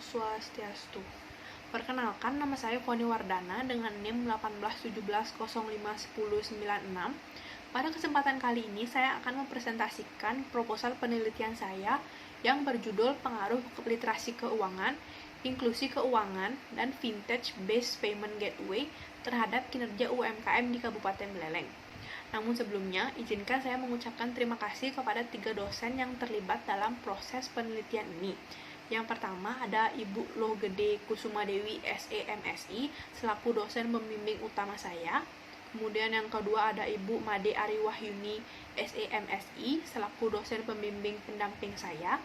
Swastiastu. Perkenalkan, nama saya Foni Wardana dengan NIM 1817051096. Pada kesempatan kali ini, saya akan mempresentasikan proposal penelitian saya yang berjudul Pengaruh Literasi Keuangan, Inklusi Keuangan, dan Vintage Based Payment Gateway terhadap kinerja UMKM di Kabupaten Buleleng. Namun sebelumnya, izinkan saya mengucapkan terima kasih kepada 3 dosen yang terlibat dalam proses penelitian ini. Yang pertama ada Ibu Lohgede Kusumadewi SEMSI selaku dosen pembimbing utama saya. Kemudian yang kedua ada Ibu Made Ariwahyuni SEMSI selaku dosen pembimbing pendamping saya.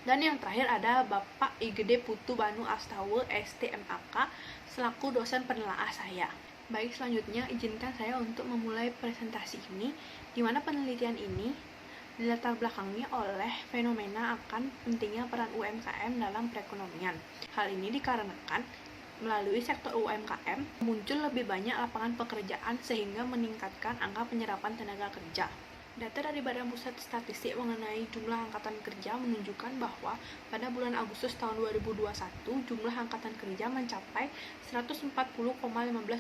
Dan yang terakhir ada Bapak Igede Putu Banu Astawa STMAK selaku dosen penelaah saya. Baik, selanjutnya izinkan saya untuk memulai presentasi ini, di mana penelitian ini dilatar belakangi oleh fenomena akan pentingnya peran UMKM dalam perekonomian. Hal ini dikarenakan melalui sektor UMKM muncul lebih banyak lapangan pekerjaan sehingga meningkatkan angka penyerapan tenaga kerja. Data dari Badan Pusat Statistik mengenai jumlah angkatan kerja menunjukkan bahwa pada bulan Agustus tahun 2021 jumlah angkatan kerja mencapai 140,15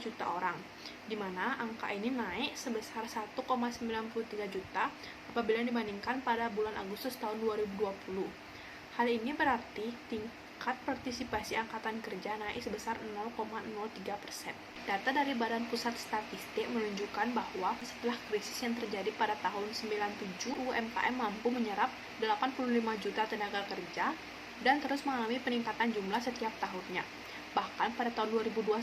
juta orang, di mana angka ini naik sebesar 1,93 juta apabila dibandingkan pada bulan Agustus tahun 2020. Hal ini berarti tingkat partisipasi angkatan kerja naik sebesar 0,03%. Data dari Badan Pusat Statistik menunjukkan bahwa setelah krisis yang terjadi pada tahun 97, UMKM mampu menyerap 85 juta tenaga kerja dan terus mengalami peningkatan jumlah setiap tahunnya. Bahkan pada tahun 2021,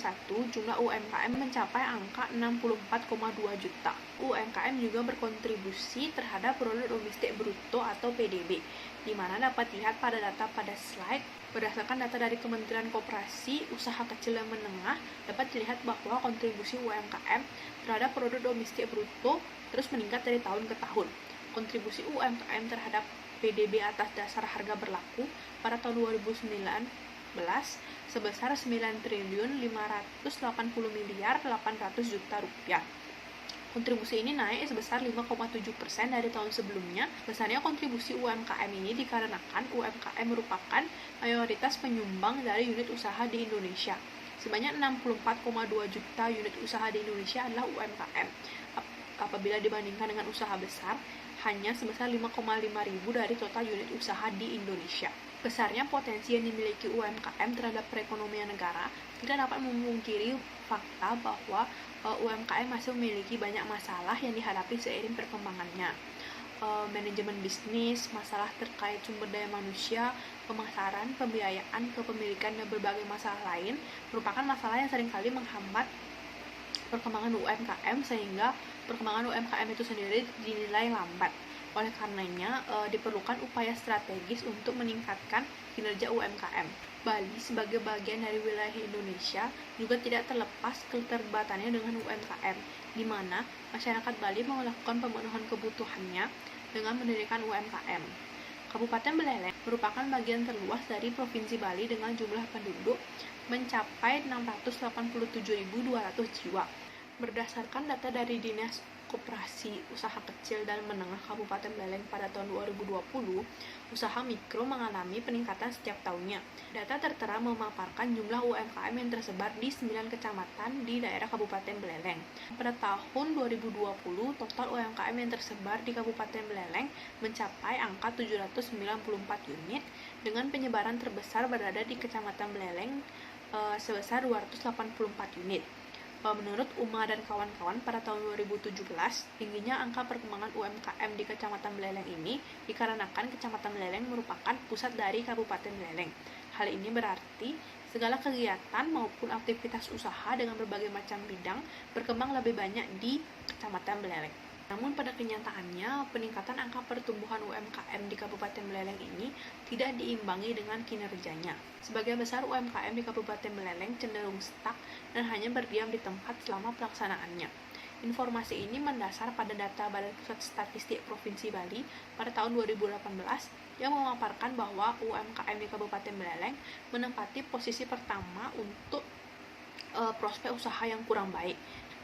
jumlah UMKM mencapai angka 64,2 juta. UMKM juga berkontribusi terhadap produk domestik bruto atau PDB, di mana dapat dilihat pada data pada slide. Berdasarkan data dari Kementerian Koperasi, Usaha Kecil dan Menengah, dapat dilihat bahwa kontribusi UMKM terhadap produk domestik bruto terus meningkat dari tahun ke tahun. Kontribusi UMKM terhadap PDB atas dasar harga berlaku pada tahun 2019 sebesar 9 triliun 580 miliar 800 juta rupiah. Kontribusi ini naik sebesar 5,7% dari tahun sebelumnya. Besarnya kontribusi UMKM ini dikarenakan UMKM merupakan mayoritas penyumbang dari unit usaha di Indonesia. Sebanyak 64,2 juta unit usaha di Indonesia adalah UMKM. Apabila dibandingkan dengan usaha besar, hanya sebesar 5,5 ribu dari total unit usaha di Indonesia. Besarnya potensi yang dimiliki UMKM terhadap perekonomian negara tidak dapat memungkiri fakta bahwa UMKM masih memiliki banyak masalah yang dihadapi seiring perkembangannya. Manajemen bisnis, masalah terkait sumber daya manusia, pemasaran, pembiayaan, kepemilikan, dan berbagai masalah lain merupakan masalah yang seringkali menghambat perkembangan UMKM sehingga perkembangan UMKM itu sendiri dinilai lambat. Oleh karenanya, diperlukan upaya strategis untuk meningkatkan kinerja UMKM. Bali sebagai bagian dari wilayah Indonesia juga tidak terlepas keterlibatannya dengan UMKM, di mana masyarakat Bali melakukan pemenuhan kebutuhannya dengan mendirikan UMKM. Kabupaten Buleleng merupakan bagian terluas dari Provinsi Bali dengan jumlah penduduk mencapai 687.200 jiwa. Berdasarkan data dari Dinas Koperasi Usaha Kecil dan Menengah Kabupaten Buleleng pada tahun 2020, usaha mikro mengalami peningkatan setiap tahunnya. Data tertera memaparkan jumlah UMKM yang tersebar di 9 kecamatan di daerah Kabupaten Buleleng. Pada tahun 2020, total UMKM yang tersebar di Kabupaten Buleleng mencapai angka 794 unit, dengan penyebaran terbesar berada di Kecamatan Buleleng sebesar 284 unit. Menurut UMA dan kawan-kawan, pada tahun 2017, tingginya angka perkembangan UMKM di Kecamatan Buleleng ini dikarenakan Kecamatan Buleleng merupakan pusat dari Kabupaten Buleleng. Hal ini berarti segala kegiatan maupun aktivitas usaha dengan berbagai macam bidang berkembang lebih banyak di Kecamatan Buleleng. Namun pada kenyataannya, peningkatan angka pertumbuhan UMKM di Kabupaten Buleleng ini tidak diimbangi dengan kinerjanya. Sebagian besar UMKM di Kabupaten Buleleng cenderung stuck dan hanya berdiam di tempat selama pelaksanaannya. Informasi ini mendasar pada data Badan Pusat Statistik Provinsi Bali pada tahun 2018 yang memaparkan bahwa UMKM di Kabupaten Buleleng menempati posisi pertama untuk prospek usaha yang kurang baik.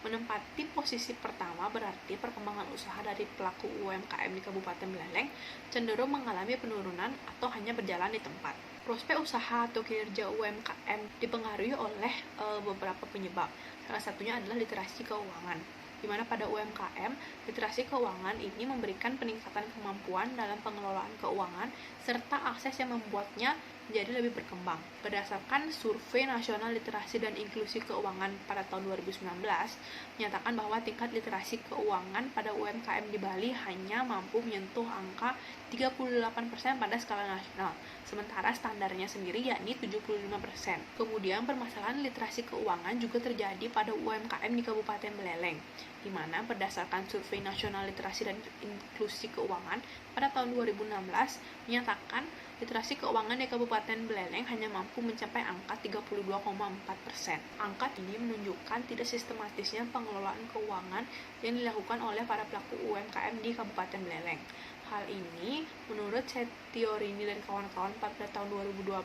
Menempati posisi pertama berarti perkembangan usaha dari pelaku UMKM di Kabupaten Buleleng cenderung mengalami penurunan atau hanya berjalan di tempat. Prospek usaha atau kinerja UMKM dipengaruhi oleh beberapa penyebab. Salah satunya adalah literasi keuangan, di mana pada UMKM, literasi keuangan ini memberikan peningkatan kemampuan dalam pengelolaan keuangan serta akses yang membuatnya menjadi lebih berkembang. Berdasarkan Survei Nasional Literasi dan Inklusi Keuangan pada tahun 2019, menyatakan bahwa tingkat literasi keuangan pada UMKM di Bali hanya mampu menyentuh angka 38% pada skala nasional, sementara standarnya sendiri yakni 75%. Kemudian permasalahan literasi keuangan juga terjadi pada UMKM di Kabupaten Beleleng, di mana berdasarkan Survei Nasional Literasi dan Inklusi Keuangan pada tahun 2016 menyatakan literasi keuangan di Kabupaten Beleleng hanya mampu mencapai angka 32,4%. Angka ini menunjukkan tidak sistematisnya pengelolaan keuangan yang dilakukan oleh para pelaku UMKM di Kabupaten Beleleng. Hal ini, menurut Setiorini dan kawan-kawan pada tahun 2012,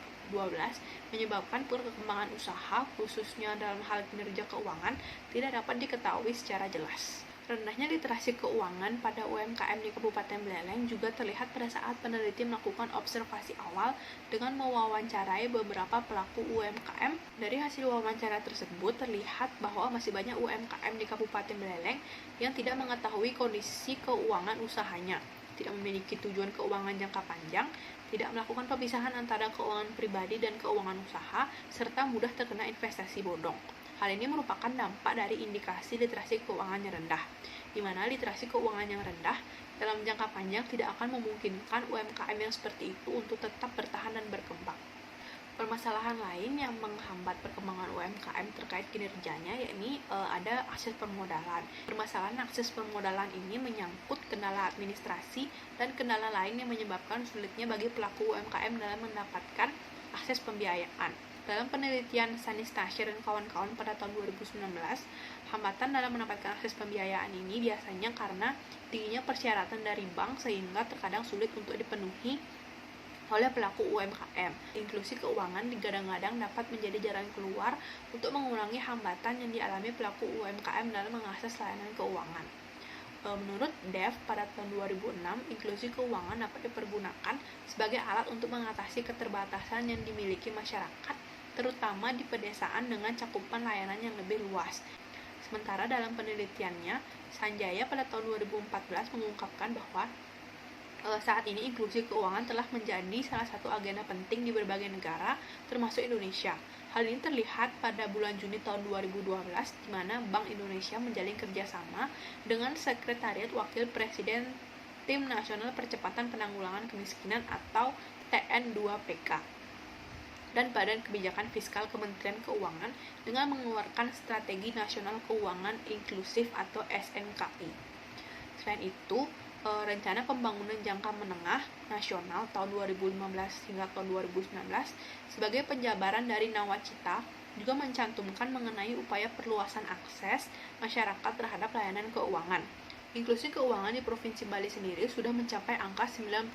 menyebabkan perkembangan usaha, khususnya dalam hal kinerja keuangan, tidak dapat diketahui secara jelas. Rendahnya literasi keuangan pada UMKM di Kabupaten Beleleng juga terlihat pada saat peneliti melakukan observasi awal dengan mewawancarai beberapa pelaku UMKM. Dari hasil wawancara tersebut terlihat bahwa masih banyak UMKM di Kabupaten Beleleng yang tidak mengetahui kondisi keuangan usahanya, tidak memiliki tujuan keuangan jangka panjang, tidak melakukan pemisahan antara keuangan pribadi dan keuangan usaha, serta mudah terkena investasi bodong. Hal ini merupakan dampak dari indikasi literasi keuangan yang rendah, di mana literasi keuangan yang rendah dalam jangka panjang tidak akan memungkinkan UMKM yang seperti itu untuk tetap bertahan dan berkembang. Permasalahan lain yang menghambat perkembangan UMKM terkait kinerjanya yakni ada akses permodalan. Permasalahan akses permodalan ini menyangkut kendala administrasi dan kendala lain yang menyebabkan sulitnya bagi pelaku UMKM dalam mendapatkan akses pembiayaan. Dalam penelitian Sanis Tasher dan kawan-kawan pada tahun 2019, hambatan dalam mendapatkan akses pembiayaan ini biasanya karena tingginya persyaratan dari bank sehingga terkadang sulit untuk dipenuhi oleh pelaku UMKM. Inklusi keuangan digadang-gadang dapat menjadi jalan keluar untuk mengurangi hambatan yang dialami pelaku UMKM dalam mengakses layanan keuangan. Menurut Dev, pada tahun 2006, inklusi keuangan dapat dipergunakan sebagai alat untuk mengatasi keterbatasan yang dimiliki masyarakat, terutama di pedesaan dengan cakupan layanan yang lebih luas. Sementara dalam penelitiannya, Sanjaya pada tahun 2014 mengungkapkan bahwa saat ini inklusi keuangan telah menjadi salah satu agenda penting di berbagai negara, termasuk Indonesia. Hal ini terlihat pada bulan Juni tahun 2012, di mana Bank Indonesia menjalin kerjasama dengan Sekretariat Wakil Presiden Tim Nasional Percepatan Penanggulangan Kemiskinan atau TN2PK dan Badan Kebijakan Fiskal Kementerian Keuangan dengan mengeluarkan Strategi Nasional Keuangan Inklusif atau SNKI. Selain itu, Rencana Pembangunan Jangka Menengah Nasional tahun 2015 hingga tahun 2019 sebagai penjabaran dari Nawacita juga mencantumkan mengenai upaya perluasan akses masyarakat terhadap layanan keuangan. Inklusi keuangan di Provinsi Bali sendiri sudah mencapai angka 92%,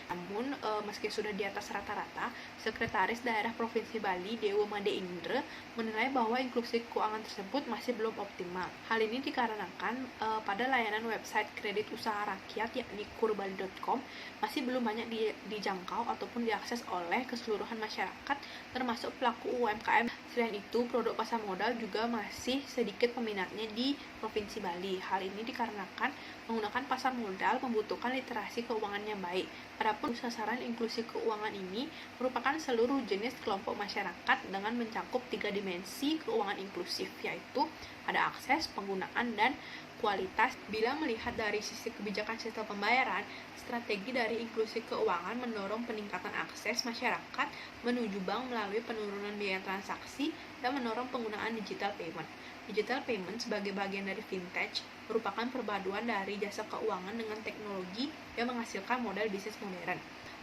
namun meski sudah di atas rata-rata, Sekretaris Daerah Provinsi Bali, Dewa Made Indra, menilai bahwa inklusi keuangan tersebut masih belum optimal. Hal ini dikarenakan pada layanan website kredit usaha rakyat yakni kurbali.com masih belum banyak dijangkau ataupun diakses oleh keseluruhan masyarakat, termasuk pelaku UMKM. Selain itu, produk pasar modal juga masih sedikit peminatnya di Provinsi Bali. Hal ini dikarenakan menggunakan pasar modal membutuhkan literasi keuangan yang baik. Adapun sasaran inklusi keuangan ini merupakan seluruh jenis kelompok masyarakat dengan mencakup 3 dimensi keuangan inklusif, yaitu ada akses, penggunaan, dan kualitas. Bila melihat dari sisi kebijakan sistem pembayaran, strategi dari inklusi keuangan mendorong peningkatan akses masyarakat menuju bank melalui penurunan biaya transaksi dan mendorong penggunaan digital payment. Digital payment sebagai bagian dari fintech merupakan perpaduan dari jasa keuangan dengan teknologi yang menghasilkan model bisnis modern.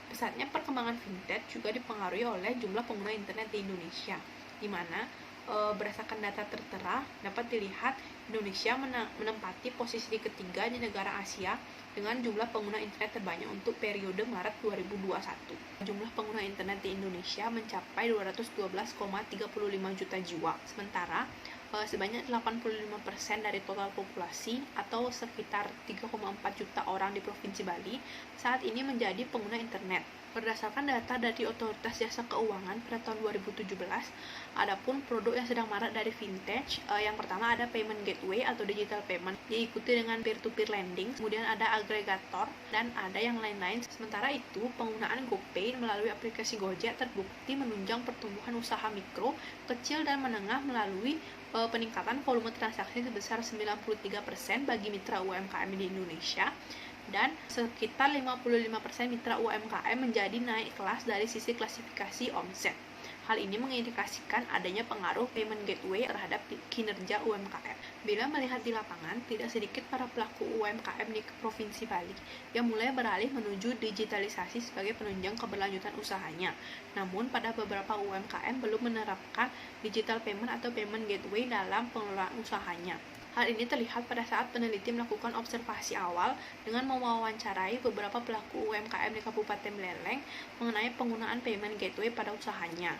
Pesatnya perkembangan fintech juga dipengaruhi oleh jumlah pengguna internet di Indonesia, di mana berdasarkan data tertera dapat dilihat Indonesia menempati posisi ketiga di negara Asia dengan jumlah pengguna internet terbanyak untuk periode Maret 2021. Jumlah pengguna internet di Indonesia mencapai 212,35 juta jiwa, sementara sebanyak 85% dari total populasi atau sekitar 3,4 juta orang di Provinsi Bali saat ini menjadi pengguna internet. Berdasarkan data dari Otoritas Jasa Keuangan pada tahun 2017, adapun produk yang sedang marak dari vintage, yang pertama ada payment gateway atau digital payment, diikuti dengan peer-to-peer lending, kemudian ada agregator, dan ada yang lain-lain. Sementara itu, penggunaan GoPay melalui aplikasi Gojek terbukti menunjang pertumbuhan usaha mikro, kecil, dan menengah melalui peningkatan volume transaksi sebesar 93% bagi mitra UMKM di Indonesia, dan sekitar 55% mitra UMKM menjadi naik kelas dari sisi klasifikasi omset. Hal ini mengindikasikan adanya pengaruh payment gateway terhadap kinerja UMKM. Bila melihat di lapangan, tidak sedikit para pelaku UMKM di Provinsi Bali yang mulai beralih menuju digitalisasi sebagai penunjang keberlanjutan usahanya. Namun, pada beberapa UMKM belum menerapkan digital payment atau payment gateway dalam pengelolaan usahanya. Hal ini terlihat pada saat peneliti melakukan observasi awal dengan mewawancarai beberapa pelaku UMKM di Kabupaten Beleleng mengenai penggunaan payment gateway pada usahanya.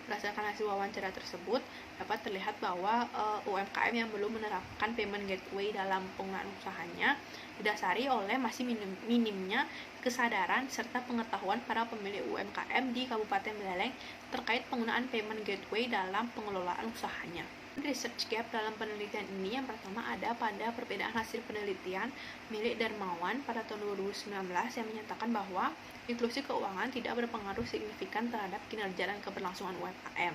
Berdasarkan hasil wawancara tersebut, dapat terlihat bahwa UMKM yang belum menerapkan payment gateway dalam penggunaan usahanya didasari oleh masih minimnya kesadaran serta pengetahuan para pemilik UMKM di Kabupaten Beleleng terkait penggunaan payment gateway dalam pengelolaan usahanya. Research gap dalam penelitian ini yang pertama ada pada perbedaan hasil penelitian milik Darmawan pada tahun 2019 yang menyatakan bahwa inklusi keuangan tidak berpengaruh signifikan terhadap kinerja dan keberlangsungan UMKM.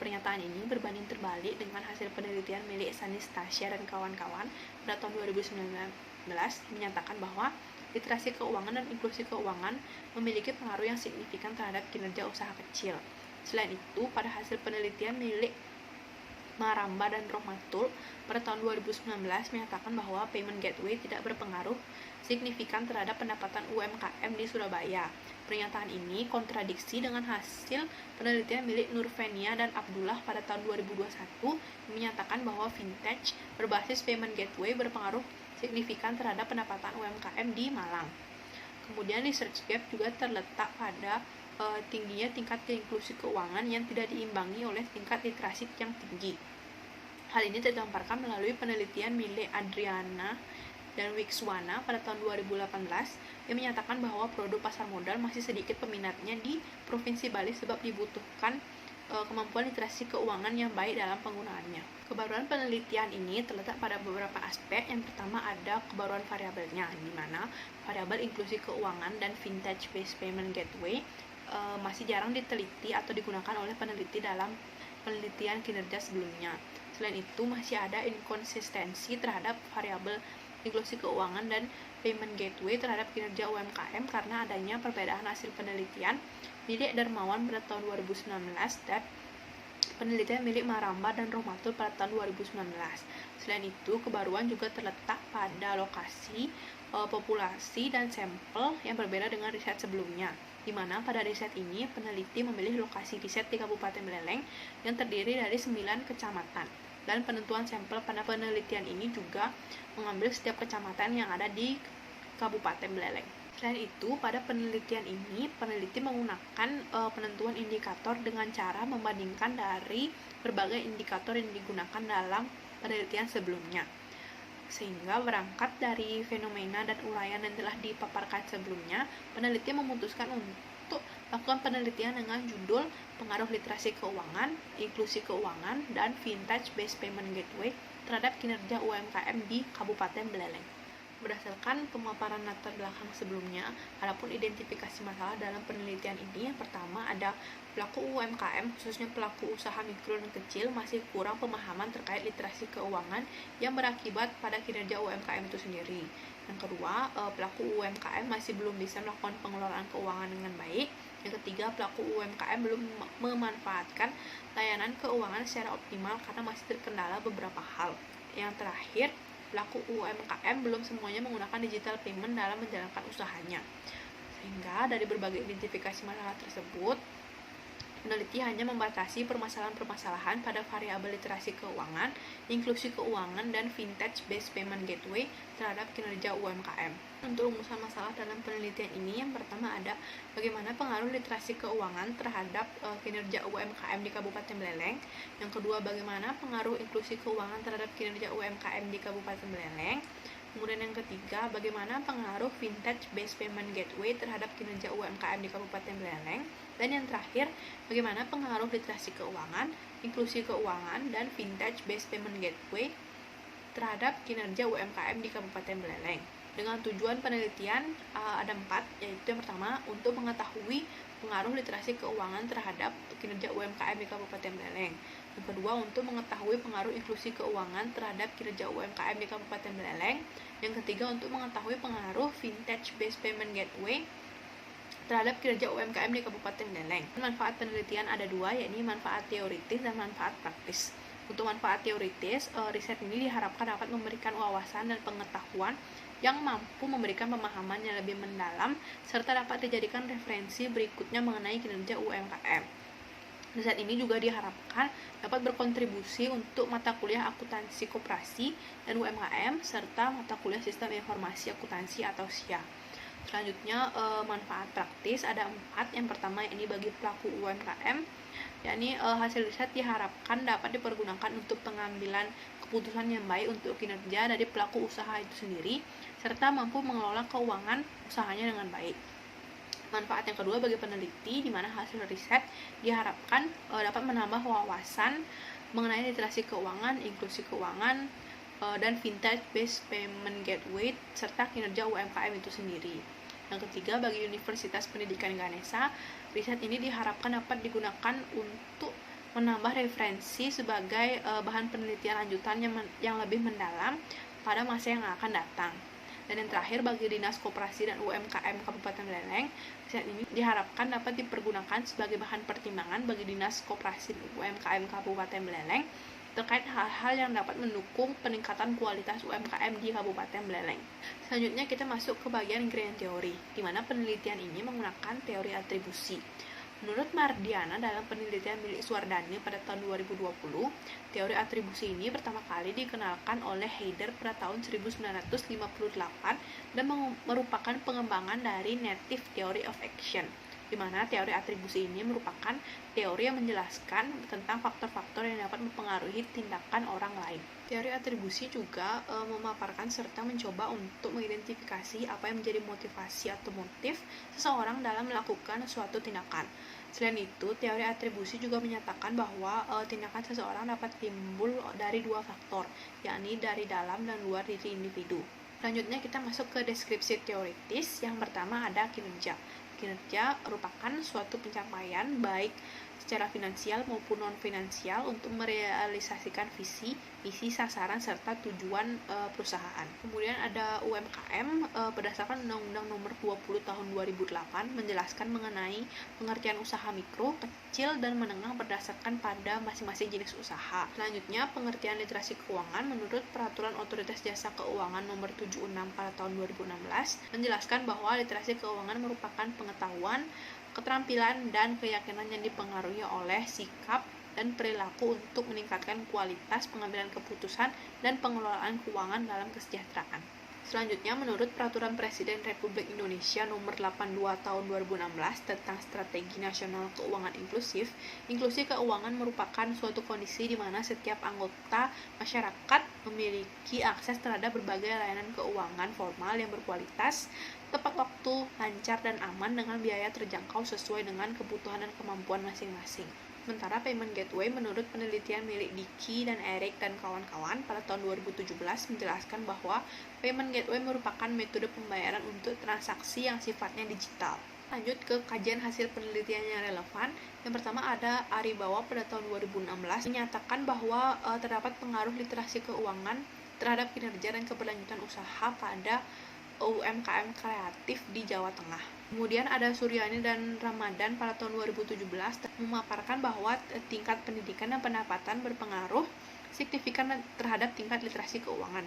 Pernyataan ini berbanding terbalik dengan hasil penelitian milik Sanis Tasya dan kawan-kawan pada tahun 2019 yang menyatakan bahwa literasi keuangan dan inklusi keuangan memiliki pengaruh yang signifikan terhadap kinerja usaha kecil. Selain itu, pada hasil penelitian milik Maramba dan Rohmatul pada tahun 2019 menyatakan bahwa payment gateway tidak berpengaruh signifikan terhadap pendapatan UMKM di Surabaya. Pernyataan ini kontradiksi dengan hasil penelitian milik Nurvenia dan Abdullah pada tahun 2021 yang menyatakan bahwa vintage berbasis payment gateway berpengaruh signifikan terhadap pendapatan UMKM di Malang. Kemudian research gap juga terletak pada tingginya tingkat inklusi keuangan yang tidak diimbangi oleh tingkat literasi yang tinggi. Hal ini tergambarkan melalui penelitian milik Adriana dan Wikswana pada tahun 2018 yang menyatakan bahwa produk pasar modal masih sedikit peminatnya di Provinsi Bali sebab dibutuhkan kemampuan literasi keuangan yang baik dalam penggunaannya. Kebaruan penelitian ini terletak pada beberapa aspek. Yang pertama ada kebaruan variabelnya, di mana variabel inklusi keuangan dan vintage based payment gateway masih jarang diteliti atau digunakan oleh peneliti dalam penelitian kinerja sebelumnya. Selain itu, masih ada inkonsistensi terhadap variabel inklusi keuangan dan payment gateway terhadap kinerja UMKM karena adanya perbedaan hasil penelitian milik Darmawan pada tahun 2019 dan penelitian milik Maramba dan Rohmatul pada tahun 2019. Selain itu, kebaruan juga terletak pada lokasi, populasi, dan sampel yang berbeda dengan riset sebelumnya, di mana pada riset ini peneliti memilih lokasi riset di Kabupaten Beleleng yang terdiri dari 9 kecamatan, dan penentuan sampel pada penelitian ini juga mengambil setiap kecamatan yang ada di Kabupaten Beleleng. Selain itu, pada penelitian ini, peneliti menggunakan penentuan indikator dengan cara membandingkan dari berbagai indikator yang digunakan dalam penelitian sebelumnya. Sehingga berangkat dari fenomena dan uraian yang telah dipaparkan sebelumnya, peneliti memutuskan untuk melakukan penelitian dengan judul Pengaruh Literasi Keuangan, Inklusi Keuangan, dan Vintage Based Payment Gateway terhadap kinerja UMKM di Kabupaten Beleleng. Berdasarkan pemaparan latar belakang sebelumnya, adapun identifikasi masalah dalam penelitian ini, yang pertama ada pelaku UMKM, khususnya pelaku usaha mikro dan kecil, masih kurang pemahaman terkait literasi keuangan yang berakibat pada kinerja UMKM itu sendiri. Yang kedua, pelaku UMKM masih belum bisa melakukan pengelolaan keuangan dengan baik. Yang ketiga, pelaku UMKM belum memanfaatkan layanan keuangan secara optimal karena masih terkendala beberapa hal. Yang terakhir, pelaku UMKM belum semuanya menggunakan digital payment dalam menjalankan usahanya. Sehingga dari berbagai identifikasi masalah tersebut, peneliti hanya membatasi permasalahan-permasalahan pada variabel literasi keuangan, inklusi keuangan, dan vintage based payment gateway terhadap kinerja UMKM. Untuk rumusan masalah dalam penelitian ini, yang pertama ada bagaimana pengaruh literasi keuangan terhadap kinerja UMKM di Kabupaten Beleleng. Yang kedua, bagaimana pengaruh inklusi keuangan terhadap kinerja UMKM di Kabupaten Beleleng. Kemudian yang ketiga, bagaimana pengaruh vintage-based payment gateway terhadap kinerja UMKM di Kabupaten Buleleng. Dan yang terakhir, bagaimana pengaruh literasi keuangan, inklusi keuangan, dan vintage-based payment gateway terhadap kinerja UMKM di Kabupaten Buleleng. Dengan tujuan penelitian ada 4, yaitu yang pertama, untuk mengetahui pengaruh literasi keuangan terhadap kinerja UMKM di Kabupaten Buleleng. Yang kedua, untuk mengetahui pengaruh inklusi keuangan terhadap kinerja UMKM di Kabupaten Buleleng. Yang ketiga, untuk mengetahui pengaruh vintage-based payment gateway terhadap kinerja UMKM di Kabupaten Buleleng. Manfaat penelitian ada 2, yakni manfaat teoritis dan manfaat praktis. Untuk manfaat teoritis, riset ini diharapkan dapat memberikan wawasan dan pengetahuan yang mampu memberikan pemahaman yang lebih mendalam serta dapat dijadikan referensi berikutnya mengenai kinerja UMKM. Riset ini juga diharapkan dapat berkontribusi untuk mata kuliah akuntansi koperasi dan UMKM serta mata kuliah sistem informasi akuntansi atau SIA. Selanjutnya, manfaat praktis ada 4. Yang pertama, ini bagi pelaku UMKM, yakni hasil riset diharapkan dapat dipergunakan untuk pengambilan keputusan yang baik untuk kinerja dari pelaku usaha itu sendiri serta mampu mengelola keuangan usahanya dengan baik. Manfaat yang kedua bagi peneliti, di mana hasil riset diharapkan dapat menambah wawasan mengenai literasi keuangan, inklusi keuangan, dan vintage-based payment gateway serta kinerja UMKM itu sendiri. Yang ketiga, bagi Universitas Pendidikan Ganesha, riset ini diharapkan dapat digunakan untuk menambah referensi sebagai bahan penelitian lanjutan yang lebih mendalam pada masa yang akan datang. Dan yang terakhir, bagi Dinas Koperasi dan UMKM Kabupaten Buleleng, riset ini diharapkan dapat dipergunakan sebagai bahan pertimbangan bagi Dinas Koperasi dan UMKM Kabupaten Buleleng terkait hal-hal yang dapat mendukung peningkatan kualitas UMKM di Kabupaten Buleleng. Selanjutnya kita masuk ke bagian ingredient teori, di mana penelitian ini menggunakan teori atribusi. Menurut Mardiana dalam penelitian milik Suwardani pada tahun 2020, teori atribusi ini pertama kali dikenalkan oleh Heider pada tahun 1958 dan merupakan pengembangan dari Native Theory of Action, di mana teori atribusi ini merupakan teori yang menjelaskan tentang faktor-faktor yang dapat mempengaruhi tindakan orang lain. Teori atribusi juga memaparkan serta mencoba untuk mengidentifikasi apa yang menjadi motivasi atau motif seseorang dalam melakukan suatu tindakan. Selain itu, teori atribusi juga menyatakan bahwa tindakan seseorang dapat timbul dari 2 faktor, yakni dari dalam dan luar diri individu. Selanjutnya kita masuk ke deskripsi teoritis. Yang pertama ada kinerja. Kinerja merupakan suatu pencapaian baik secara finansial maupun non-finansial untuk merealisasikan visi, misi, sasaran, serta tujuan perusahaan. Kemudian ada UMKM berdasarkan Undang-Undang Nomor 20 Tahun 2008 menjelaskan mengenai pengertian usaha mikro, kecil, dan menengah berdasarkan pada masing-masing jenis usaha. Selanjutnya, pengertian literasi keuangan menurut Peraturan Otoritas Jasa Keuangan Nomor 76 pada tahun 2016 menjelaskan bahwa literasi keuangan merupakan pengetahuan, keterampilan, dan keyakinan yang dipengaruhi oleh sikap dan perilaku untuk meningkatkan kualitas pengambilan keputusan dan pengelolaan keuangan dalam kesejahteraan. Selanjutnya, menurut Peraturan Presiden Republik Indonesia Nomor 82 Tahun 2016 tentang Strategi Nasional Keuangan Inklusif, inklusi keuangan merupakan suatu kondisi di mana setiap anggota masyarakat memiliki akses terhadap berbagai layanan keuangan formal yang berkualitas, tepat waktu, lancar, dan aman dengan biaya terjangkau sesuai dengan kebutuhan dan kemampuan masing-masing. Sementara payment gateway menurut penelitian milik Diki dan Eric dan kawan-kawan pada tahun 2017 menjelaskan bahwa payment gateway merupakan metode pembayaran untuk transaksi yang sifatnya digital. Lanjut ke kajian hasil penelitian yang relevan. Yang pertama ada Aribawa pada tahun 2016 menyatakan bahwa terdapat pengaruh literasi keuangan terhadap kinerja dan keberlanjutan usaha pada UMKM kreatif di Jawa Tengah. Kemudian ada Suryani dan Ramadan pada tahun 2017 memaparkan bahwa tingkat pendidikan dan pendapatan berpengaruh signifikan terhadap tingkat literasi keuangan.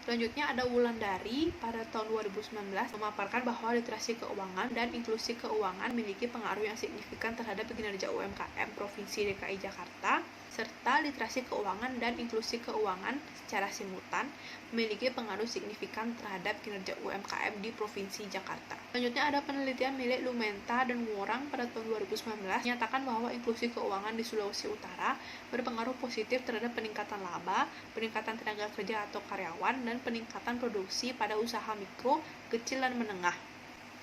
Selanjutnya ada Wulandari pada tahun 2019 memaparkan bahwa literasi keuangan dan inklusi keuangan memiliki pengaruh yang signifikan terhadap kinerja UMKM Provinsi DKI Jakarta. serta literasi keuangan dan inklusi keuangan secara simultan memiliki pengaruh signifikan terhadap kinerja UMKM di Provinsi Jakarta. Selanjutnya ada penelitian milik Lumenta dan Worang pada tahun 2019 menyatakan bahwa inklusi keuangan di Sulawesi Utara berpengaruh positif terhadap peningkatan laba, peningkatan tenaga kerja atau karyawan, dan peningkatan produksi pada usaha mikro, kecil, dan menengah.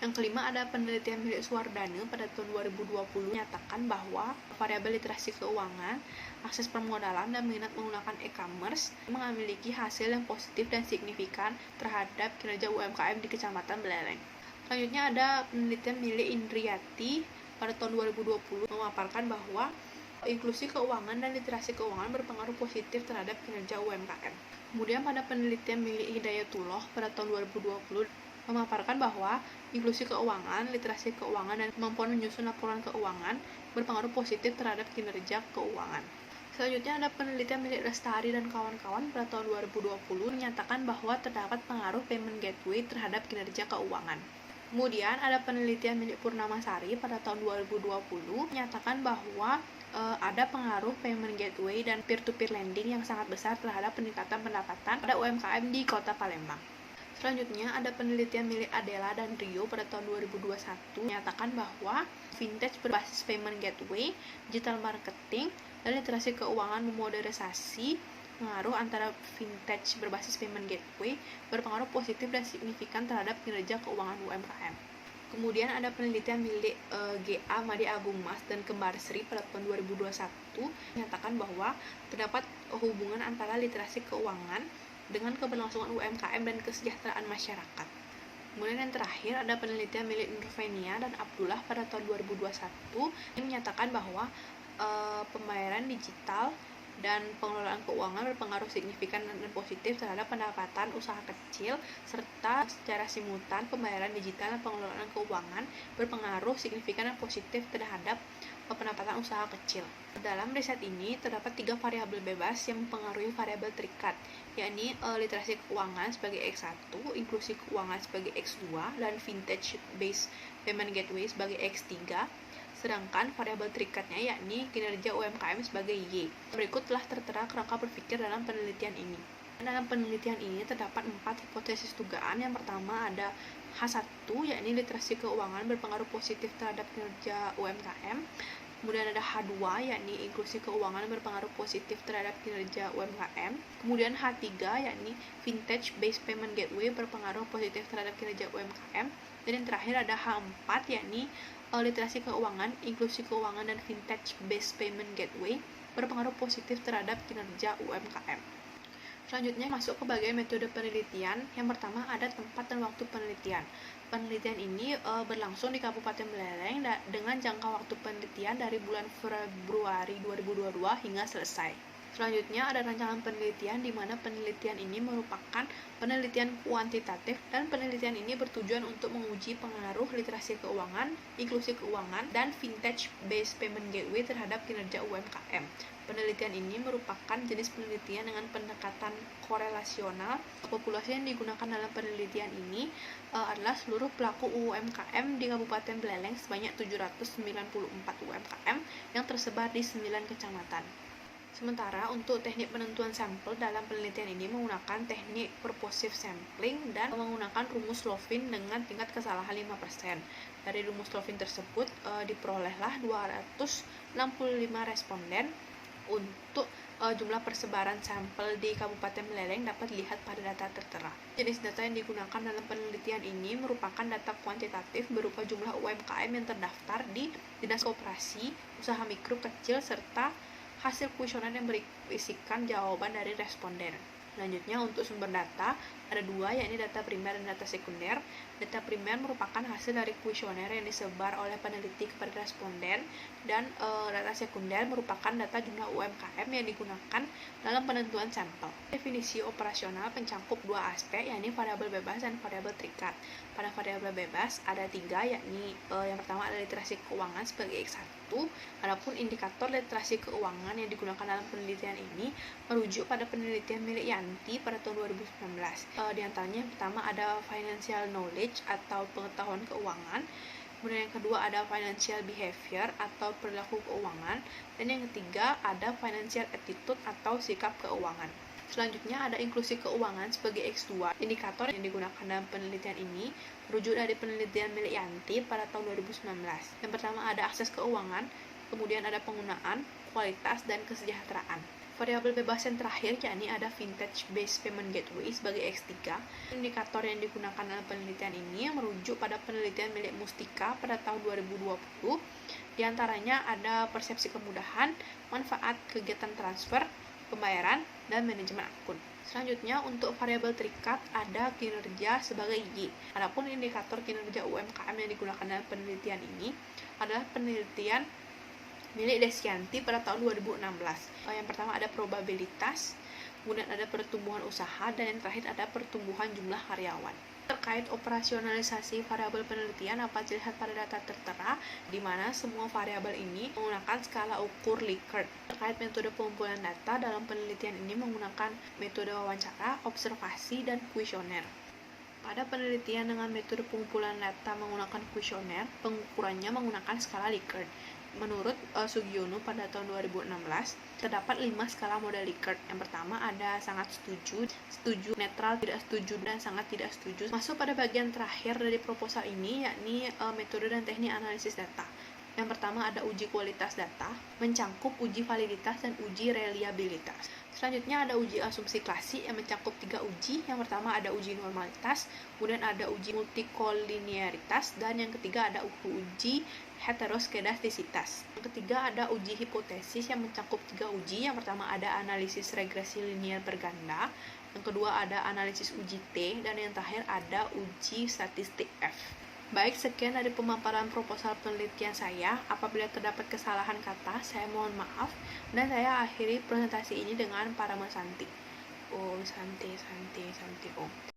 Yang kelima ada penelitian milik Suwardana pada tahun 2020 menyatakan bahwa variabel literasi keuangan, akses permodalan, dan minat menggunakan e-commerce memiliki hasil yang positif dan signifikan terhadap kinerja UMKM di Kecamatan Beleleng. Selanjutnya ada penelitian milik Indriati pada tahun 2020 memaparkan bahwa inklusi keuangan dan literasi keuangan berpengaruh positif terhadap kinerja UMKM. Kemudian pada penelitian milik Hidayatullah pada tahun 2020 memaparkan bahwa inklusi keuangan, literasi keuangan, dan kemampuan menyusun laporan keuangan berpengaruh positif terhadap kinerja keuangan. Selanjutnya ada penelitian milik Lestari dan kawan-kawan pada tahun 2020 menyatakan bahwa terdapat pengaruh payment gateway terhadap kinerja keuangan. Kemudian ada penelitian milik Purnamasari pada tahun 2020 menyatakan bahwa ada pengaruh payment gateway dan peer-to-peer lending yang sangat besar terhadap peningkatan pendapatan pada UMKM di Kota Palembang. Selanjutnya ada penelitian milik Adela dan Rio pada tahun 2021 menyatakan bahwa vintage berbasis payment gateway, digital marketing, dan literasi keuangan memodernisasi pengaruh antara vintage berbasis payment gateway berpengaruh positif dan signifikan terhadap kinerja keuangan UMKM. Kemudian ada penelitian milik GA Made Agung Mas dan Kembar Sri pada tahun 2021 menyatakan bahwa terdapat hubungan antara literasi keuangan dengan keberlangsungan UMKM dan kesejahteraan masyarakat. Kemudian yang terakhir ada penelitian milik Nurvenia dan Abdullah pada tahun 2021 yang menyatakan bahwa pembayaran digital dan pengelolaan keuangan berpengaruh signifikan dan positif terhadap pendapatan usaha kecil, serta secara simultan pembayaran digital dan pengelolaan keuangan berpengaruh signifikan dan positif terhadap pendapatan usaha kecil. Dalam riset ini terdapat 3 variabel bebas yang mempengaruhi variabel terikat, yakni literasi keuangan sebagai X1, inklusi keuangan sebagai X2, dan vintage based payment gateway sebagai X3. Sedangkan variabel terikatnya yakni kinerja UMKM sebagai Y. Berikut telah tertera kerangka berpikir dalam penelitian ini. Dalam penelitian ini terdapat 4 hipotesis dugaan. Yang pertama ada H1, yakni literasi keuangan berpengaruh positif terhadap kinerja UMKM. Kemudian ada H2, yakni inklusi keuangan berpengaruh positif terhadap kinerja UMKM. Kemudian H3, yakni vintage based payment gateway berpengaruh positif terhadap kinerja UMKM. Dan yang terakhir ada H4, yakni literasi keuangan, inklusi keuangan, dan vintage based payment gateway berpengaruh positif terhadap kinerja UMKM. Selanjutnya masuk ke bagian metode penelitian. Yang pertama ada tempat dan waktu penelitian. Penelitian ini berlangsung di Kabupaten Beleleng dengan jangka waktu penelitian dari bulan Februari 2022 hingga selesai. Selanjutnya ada rancangan penelitian di mana penelitian ini merupakan penelitian kuantitatif dan penelitian ini bertujuan untuk menguji pengaruh literasi keuangan, inklusi keuangan, dan vintage based payment gateway terhadap kinerja UMKM. Penelitian ini merupakan jenis penelitian dengan pendekatan korelasional. Populasi yang digunakan dalam penelitian ini adalah seluruh pelaku UMKM di Kabupaten Beleleng sebanyak 794 UMKM yang tersebar di 9 kecamatan. Sementara untuk teknik penentuan sampel dalam penelitian ini menggunakan teknik purposive sampling dan menggunakan rumus Lovin dengan tingkat kesalahan 5%. Dari rumus Lovin tersebut diperolehlah 265 responden. Untuk jumlah persebaran sampel di Kabupaten Beleleng dapat dilihat pada data tertera. Jenis data yang digunakan dalam penelitian ini merupakan data kuantitatif berupa jumlah UMKM yang terdaftar di Dinas Koperasi, usaha mikro kecil, serta hasil kuesioner yang berisikan jawaban dari responden. Selanjutnya untuk sumber data ada 2, yakni data primer dan data sekunder. Data primer merupakan hasil dari kuesioner yang disebar oleh peneliti kepada responden, dan data sekunder merupakan data jumlah UMKM yang digunakan dalam penentuan sampel. Definisi operasional mencakup 2 aspek, yakni variabel bebas dan variabel terikat. Pada variabel bebas ada 3, yakni yang pertama ada literasi keuangan sebagai X1. Adapun indikator literasi keuangan yang digunakan dalam penelitian ini merujuk pada penelitian milik Yanti pada tahun 2019. Di antaranya yang pertama ada financial knowledge atau pengetahuan keuangan. Kemudian yang kedua ada financial behavior atau perilaku keuangan. Dan yang ketiga ada financial attitude atau sikap keuangan. Selanjutnya ada inklusi keuangan sebagai X2. Indikator yang digunakan dalam penelitian ini merujuk dari penelitian milik Yanti pada tahun 2019. Yang pertama ada akses keuangan, kemudian ada penggunaan, kualitas, dan kesejahteraan. Variabel bebas yang terakhir yakni ada vintage based payment gateway sebagai X3. Indikator yang digunakan dalam penelitian ini merujuk pada penelitian milik Mustika pada tahun 2020. Di antaranya ada persepsi kemudahan, manfaat kegiatan transfer, pembayaran, dan manajemen akun. Selanjutnya untuk variabel terikat ada kinerja sebagai Y. Adapun indikator kinerja UMKM yang digunakan dalam penelitian ini adalah penelitian milik Desyanti pada tahun 2016. Yang pertama ada probabilitas, kemudian ada pertumbuhan usaha, dan yang terakhir ada pertumbuhan jumlah karyawan. Terkait operasionalisasi variabel penelitian dapat dilihat pada data tertera, di mana semua variabel ini menggunakan skala ukur Likert. Terkait metode pengumpulan data, dalam penelitian ini menggunakan metode wawancara, observasi, dan kuesioner. Pada penelitian dengan metode pengumpulan data menggunakan kuesioner, pengukurannya menggunakan skala Likert. Menurut Sugiono pada tahun 2016, terdapat 5 skala model Likert. Yang pertama ada sangat setuju, setuju, netral, tidak setuju, dan sangat tidak setuju. Masuk pada bagian terakhir dari proposal ini, yakni metode dan teknik analisis data. Yang pertama ada uji kualitas data, mencangkup uji validitas dan uji reliabilitas. Selanjutnya ada uji asumsi klasik yang mencakup 3 uji. Yang pertama ada uji normalitas, kemudian ada uji multikolinearitas, dan yang ketiga ada uji heteroskedastisitas. Yang ketiga ada uji hipotesis yang mencakup 3 uji. Yang pertama ada analisis regresi linier berganda, yang kedua ada analisis uji T, dan yang terakhir ada uji statistik F. Baik, sekian dari pemaparan proposal penelitian saya. Apabila terdapat kesalahan kata, saya mohon maaf. Dan saya akhiri presentasi ini dengan Parama Santi. Om Santi, Santi, Santi Om.